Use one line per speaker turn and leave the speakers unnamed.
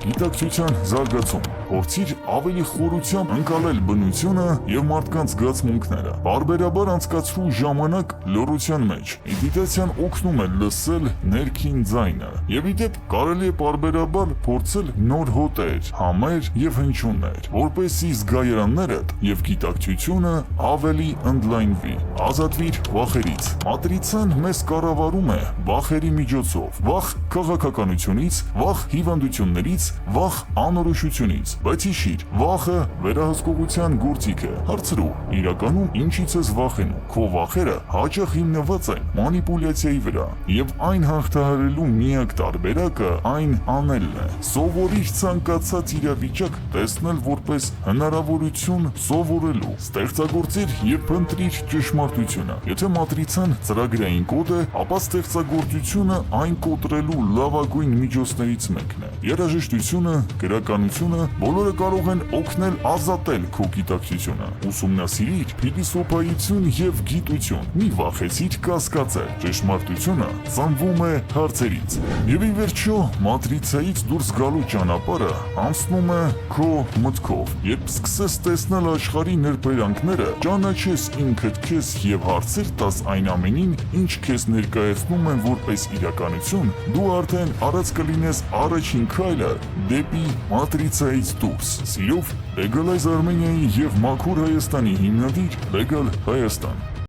Գիտակցության զարգացում, փորձիր ավելի խորությամբ ընկալել բնությունը եւ մարդկանց զգացմունքները։ Բարբերաբար անցկացրու ժամանակ լռության մեջ։ Մեդիտացիան օգնում է լսել ներքին ձայնը։ Եվ ի դեպ կարելի է բարբերաբար փորձել նոր հոտեր, համեր եւ հնչյուններ, որպեսզի զգայարաններդ եւ գիտակցությունը ավելի ընդլայնվի։ Ազատվիր վախերից։ Մատրիցան մեզ կառավարում է վախերի միջոցով։ Վախ քաղաքականությունից, վախ հիվանդություններից, վախ անորոշությունից, բայց հիշիր, վախը վերահսկողության գործիք է։ Հարցրու, իրականում ինչից ես վախենում։ Քո վախերը հաճախ հիմնված են մանիպուլյացիայի վրա, եւ այն հաղթահարելու միակ տարբերակը այն անելն է։ Սովորիր ցանկացած իրավիճակ տեսնել որպես հնարավորություն սովորելու։ Ստեղծագործիր եւ փնտրիր ճշմարտությունը։ Եթե մատրիցան ծրագրային կոդ է, ապա ստեղծագործությունը այն կոտրելու լավագույն միջոցներից մեկն է։ Երաժշտությունը, գրականությունը բոլորը կարող են օգնել ազատել քո գիտակցությունը։ Ուսումնասիրիր փիլիսոփայություն եւ գիտություն։ Մի վախեցիր կասկածել։ Ճշմարտությունը ծնվում է հարցերից։ Եվ ի վերջո, մատրիցայից դուրս գալու ճանապարհը անցնում է քո մտքով։ Երբ սկսես տեսնել աշխարհի ներբերանքները, ճանաչես ինքդ քեզ եւ հարցեր տաս այն ամենին, ինչ քեզ ներկայացնում են որպես իրականություն, դու արդեն արած կլինես առաջին քայլը դեպի մատրիցայից դուրս։ Սիրով, Legalize Armenia-ի եւ Մաքուր Հայաստանի հիմնադիր Legal Հայաստան։